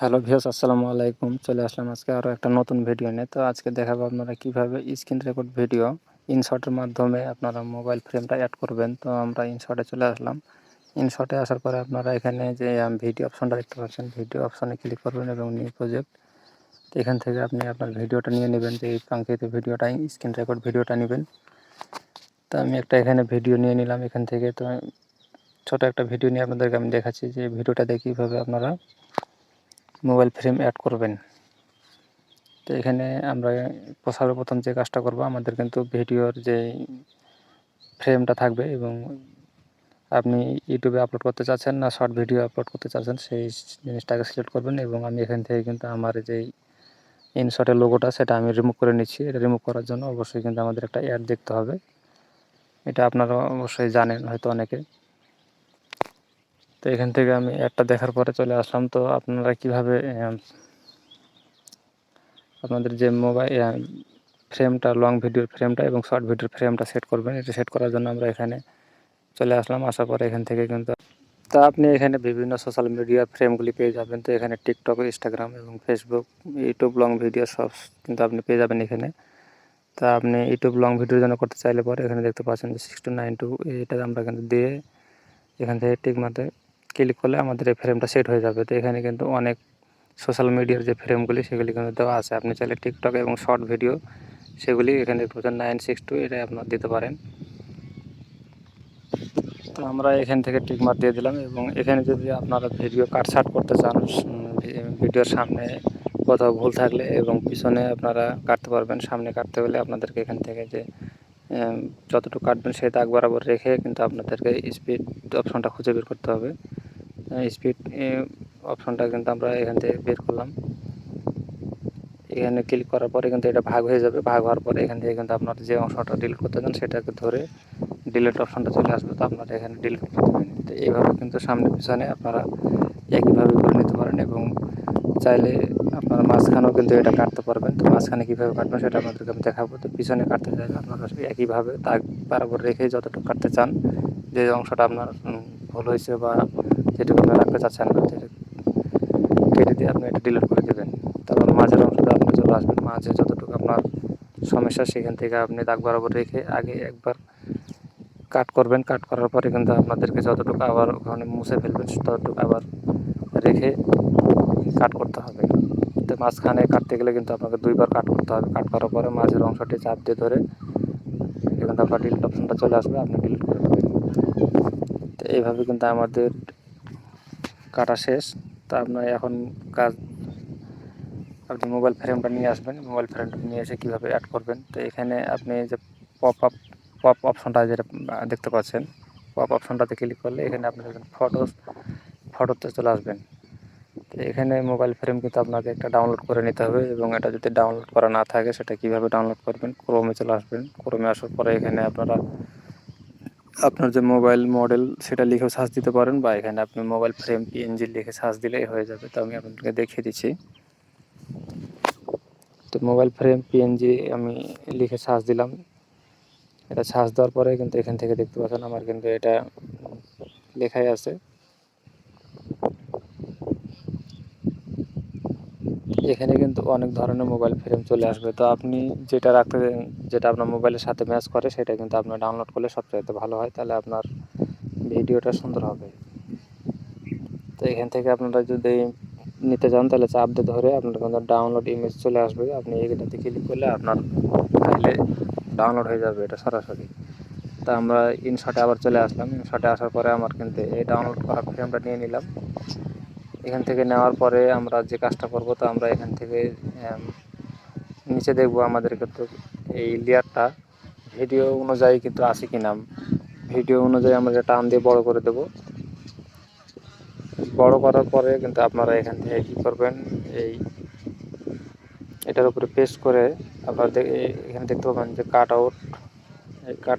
Hello viewers, আসসালামু আলাইকুম। চলে আসলাম আজকে আরও একটা নতুন ভিডিও নিয়ে। তো আজকে দেখাবো আপনারা কিভাবে স্ক্রিন রেকর্ড ভিডিও ইনশটের মাধ্যমে আপনারা মোবাইল ফ্রেমটা অ্যাড করবেন। তো আমরা ইনশটে চলে আসলাম। ইনশটে আসার পরে আপনারা এখানে যে ভিডিও অপশনটা দেখতে পাচ্ছেন, ভিডিও অপশনে ক্লিক করবেন এবং নিউ প্রজেক্ট। তো এখান থেকে আপনি আপনার ভিডিওটা নিয়ে নেবেন, যে এই কাঙ্ক্ষিত ভিডিওটা স্ক্রিন রেকর্ড ভিডিওটা নেবেন। তো আমি একটা এখানে ভিডিও নিয়ে নিলাম এখান থেকে। তো ছোট একটা ভিডিও নিয়ে আপনাদেরকে আমি দেখাচ্ছি যে ভিডিওটা দিয়ে কীভাবে আপনারা মোবাইল ফ্রেম অ্যাড করবেন। তো এখানে আমরা সর্বপ্রথম যে কাজটা করব, আমাদের কিন্তু ভিডিওর যে ফ্রেমটা থাকবে এবং আপনি ইউটিউবে আপলোড করতে চাচ্ছেন না শর্ট ভিডিও আপলোড করতে চাচ্ছেন, সেই জিনিসটাকে সিলেক্ট করবেন। এবং আমি এখান থেকে কিন্তু আমার যেই ইনশটের লোগোটা সেটা আমি রিমুভ করে নিচ্ছি। এটা রিমুভ করার জন্য অবশ্যই কিন্তু আমাদের একটা অ্যাড দেখতে হবে। এটা আপনারা অবশ্যই জানেন হয়তো অনেকে। তো এখান থেকে আমি অ্যাডটা দেখার পরে চলে আসলাম। তো আপনারা কীভাবে আপনাদের যে মোবাইল ফ্রেমটা, লং ভিডিওর ফ্রেমটা এবং শর্ট ভিডিওর ফ্রেমটা সেট করবেন, এটা সেট করার জন্য আমরা এখানে চলে আসলাম। আসার পরে এখান থেকে কিন্তু আপনি এখানে বিভিন্ন সোশ্যাল মিডিয়া ফ্রেমগুলি পেয়ে যাবেন। তো এখানে টিকটক, ইনস্টাগ্রাম এবং ফেসবুক, ইউটিউব লং ভিডিও সব কিন্তু আপনি পেয়ে যাবেন এখানে। তা আপনি ইউটিউব লং ভিডিওর জন্য করতে চাইলে পরে এখানে দেখতে পাচ্ছেন যে 6:9:2, এটা আমরা কিন্তু দিয়ে এখান থেকে টিক মারতে ক্লিক করলে আমাদের এই ফ্রেমটা সেট হয়ে যাবে। তো এখানে কিন্তু অনেক সোশ্যাল মিডিয়ার যে ফ্রেমগুলি সেগুলি কিন্তু দেওয়া আছে। আপনি চাইলে টিকটক এবং শর্ট ভিডিও সেগুলি এখানে দেখতে পাচ্ছেন 9:6:2, এটা আপনার দিতে পারেন। তো আমরা এখান থেকে টিক মার দিয়ে দিলাম। এবং এখানে যদি আপনারা ভিডিও কাটছাট করতে চান, ভিডিওর সামনে কোথাও ভুল থাকলে এবং পিছনে আপনারা কাটতে পারবেন। সামনে কাটতে হলে আপনাদেরকে এখান থেকে যে যতটুকু কাটবেন সেই দাগ বরাবর রেখে কিন্তু আপনাদেরকে স্পিড অপশনটা খুঁজে বের করতে হবে। স্পিড অপশনটা কিন্তু আমরা এখান থেকে বের করলাম। এখানে ক্লিক করার পরে কিন্তু এটা ভাগ হয়ে যাবে। ভাগ হওয়ার পরে এখান থেকে কিন্তু আপনার যে অংশটা ডিলিট করতে চান সেটাকে ধরে ডিলিট অপশনটা চলে আসবে। তো আপনারা এখানে ডিলিট করতে পারেন। তো এইভাবে কিন্তু সামনে পিছনে আপনারা একইভাবে করে নিতে পারেন। এবং চাইলে আপনারা মাঝখানেও কিন্তু এটা কাটতে পারবেন। তো মাঝখানে কীভাবে কাটবেন সেটা আপনাদেরকে আমি দেখাবো। তো পিছনে কাটতে চাইলে আপনারা একইভাবে দাগ বরাবর রেখে যতটুকু কাটতে চান, যে অংশটা আপনার ভুল হয়েছে বা যেটুকু আপনি রাখতে চাচ্ছেন না, সেটা কেটে দিয়ে আপনি এটা ডিলিট করে দেবেন। তারপর মাঝের অংশটা আপনি চলে আসবেন। মাঝে যতটুকু আপনার সমস্যা সেখান থেকে আপনি দাগ বরাবর রেখে আগে একবার কাট করবেন। কাট করার পরে কিন্তু আপনাদেরকে যতটুকু আবার ওখানে মুছে ফেলবেন ততটুকু আবার রেখে কাট করতে হবে। তো মাঝখানে কাটতে গেলে কিন্তু আপনাকে দুইবার কাট করতে হবে। কাট করার পরে মাঝের অংশটি চাপ দিয়ে ধরে এখানে আপনার ডিলিট অপশনটা চলে আসবে, আপনি ডিলিট করে দেবেন। তো এইভাবে কিন্তু আমাদের কাটা শেষ। তো আপনার এখন কাজ, আপনি মোবাইল ফ্রেমটা নিয়ে আসবেন। মোবাইল ফ্রেমটা নিয়ে এসে কীভাবে অ্যাড করবেন, তো এখানে আপনি যে পপ অপশনটা যেটা দেখতে পাচ্ছেন, পপ অপশনটাতে ক্লিক করলে এখানে আপনি দেখবেন ফটোতে চলে আসবেন। তো এখানে মোবাইল ফ্রেম কিন্তু আপনাকে একটা ডাউনলোড করে নিতে হবে। এবং এটা যদি ডাউনলোড করা না থাকে সেটা কীভাবে ডাউনলোড করবেন, ক্রোমে চলে আসবেন। ক্রোমে আসার পরে এখানে আপনারা আপনার যে মোবাইল মডেল সেটা লিখেও সার্চ দিতে পারেন, বা এখানে আপনি মোবাইল ফ্রেম পিএনজি লিখে সার্চ দিলেই হয়ে যাবে। তো আমি আপনাদেরকে দেখিয়ে দিচ্ছি। তো মোবাইল ফ্রেম পিএনজি আমি লিখে সার্চ দিলাম। এটা সার্চ দেওয়ার পরে কিন্তু এখান থেকে দেখতে পাচ্ছেন আমার কিন্তু এটা লেখাই আছে। এখানে কিন্তু অনেক ধরনের মোবাইল ফ্রেম চলে আসবে। তো আপনি যেটা আপনার মোবাইলের সাথে ম্যাচ করে সেটা কিন্তু আপনার ডাউনলোড করলে সবচাইতে ভালো হয়, তাহলে আপনার ভিডিওটা সুন্দর হবে। তো এখান থেকে আপনারা যদি নিতে চান তাহলে চাপ দিয়ে ধরে আপনার কিন্তু ডাউনলোড ইমেজ চলে আসবে। আপনি এটাতে ক্লিক করলে আপনার ফাইলে ডাউনলোড হয়ে যাবে এটা সরাসরি। তা আমরা ইনশটে আবার চলে আসলাম। ইনশটে আসার পরে আমার কিন্তু এই ডাউনলোড করা ফ্রেমটা নিয়ে নিলাম। এখান থেকে নেওয়ার পরে আমরা যে কাজটা করব, তো আমরা এখান থেকে নিচে দেখব আমাদের কিন্তু এই লেয়ারটা ভিডিও অনুযায়ী কিন্তু আছে কি না। ভিডিও অনুযায়ী আমরা টান দিয়ে বড় করে দেব। বড় করার পরে কিন্তু আপনারা এখান থেকে কী করবেন, এটার উপরে পেস্ট করে আপনারা এখানে দেখতে পাবেন যে কাট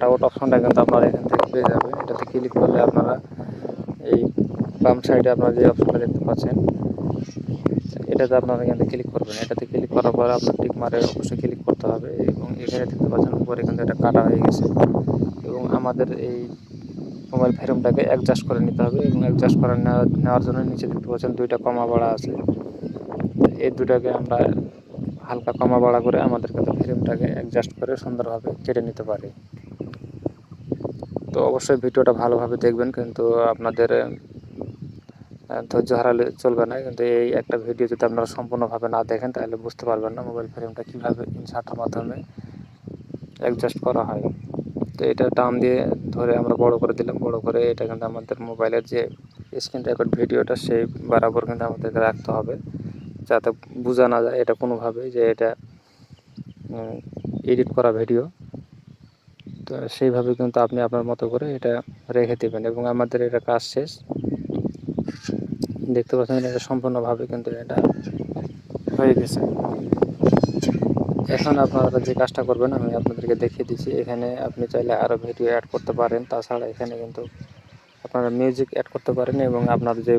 আউট অপশনটা কিন্তু আপনারা এখান থেকে পেয়ে যাবেন। এটাতে ক্লিক করলে আপনারা এই বাম সাইডে আপনারা যে অপশনটা দেখতে পাচ্ছেন এটাতে আপনারা এখান থেকে ক্লিক করবেন। এটাতে ক্লিক করার পরে আপনার টিক মারে অবশ্যই ক্লিক করতে হবে। এবং এখানে দেখতে পাচ্ছেন উপরে কিন্তু এটা কাটা হয়ে গেছে। এবং আমাদের এই মোবাইল ফ্রেমটাকে অ্যাডজাস্ট করে নিতে হবে। এবং অ্যাডজাস্ট করে নেওয়ার জন্য নিচে দেখতে পাচ্ছেন দুইটা কমা বাড়া আছে। এই দুটাকে আমরা হালকা কমা বাড়া করে আমাদের কিন্তু ফ্রেমটাকে অ্যাডজাস্ট করে সুন্দরভাবে কেটে নিতে পারি। তো অবশ্যই ভিডিওটা ভালোভাবে দেখবেন, কিন্তু আপনাদের ধৈর্য হারালে চলবে না। কিন্তু এই একটা ভিডিও যদি আপনারা সম্পূর্ণভাবে না দেখেন তাহলে বুঝতে পারবেন না মোবাইল ফ্রেমটা কীভাবে ইনসার্টের মাধ্যমে অ্যাডজাস্ট করা হয়। তো এটা টান দিয়ে ধরে আমরা বড় করে দিলাম, বড় করে এটা কিন্তু আমাদের মোবাইলের যে স্ক্রিন রেকর্ড ভিডিওটা সেই বরাবর কিন্তু আমাদেরকে রাখতে হবে, যাতে বোঝা না যায় এটা কোনোভাবে যে এটা এডিট করা ভিডিও। তো সেইভাবে কিন্তু আপনি আপনার মতো করে এটা রেখে দেবেন এবং আমাদের এটা কাজ শেষ। দেখতে পাচ্ছেন এটা সম্পূর্ণভাবে কিন্তু এটা হয়ে গেছে। এখন আপনারা যে কাজটা করবেন আমি আপনাদেরকে দেখিয়ে দিচ্ছি। এখানে আপনি চাইলে আরও ভিডিও অ্যাড করতে পারেন, তাছাড়া এখানে কিন্তু আপনারা মিউজিক অ্যাড করতে পারেন এবং আপনার যে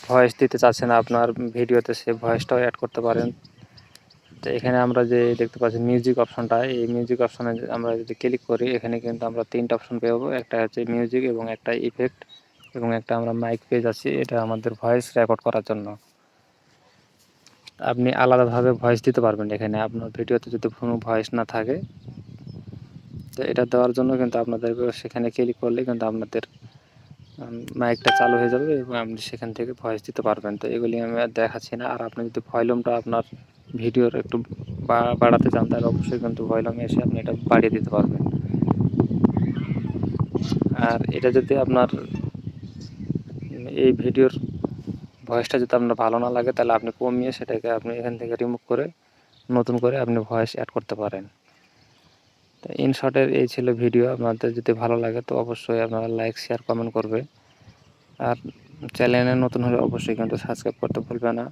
ভয়েস দিতে চাচ্ছেন আপনার ভিডিওতে সেই ভয়েসটাও অ্যাড করতে পারেন। তো এখানে আমরা যে দেখতে পাচ্ছি মিউজিক অপশনটা, এই মিউজিক অপশনে আমরা যদি ক্লিক করি এখানে কিন্তু আমরা তিনটা অপশন পেয়ে যাবো। একটা হচ্ছে মিউজিক এবং একটা ইফেক্ট এবং একটা আমরা মাইক পেয়ে যাচ্ছি, এটা আমাদের ভয়েস রেকর্ড করার জন্য। আপনি আলাদাভাবে ভয়েস দিতে পারবেন এখানে, আপনার ভিডিওতে যদি কোনো ভয়েস না থাকে। তো এটা দেওয়ার জন্য কিন্তু আপনাদের সেখানে ক্লিক করলে কিন্তু আপনাদের মাইকটা চালু হয়ে যাবে এবং আপনি সেখান থেকে ভয়েস দিতে পারবেন। তো এগুলি আমি আর দেখাচ্ছি না। আর আপনি যদি ভলিউমটা আপনার ভিডিওর একটু বাড়াতে চান তাহলে অবশ্যই কিন্তু ভলিউমে এসে আপনি এটা বাড়িয়ে দিতে পারবেন। আর এটা যদি আপনার এই ভিডিওর ভয়েসটা যদি আপনার ভালো না লাগে তাহলে আপনি কমিয়ে সেটাকে আপনি এখান থেকে রিমুভ করে নতুন করে আপনি ভয়েস অ্যাড করতে পারেন। তো ইন শর্টের এই ছিল ভিডিও। আপনাদের যদি ভালো লাগে তো অবশ্যই আপনারা লাইক, শেয়ার, কমেন্ট করবে। আর চ্যানেলে নতুন হলে অবশ্যই কিন্তু সাবস্ক্রাইব করতে ভুলবে না।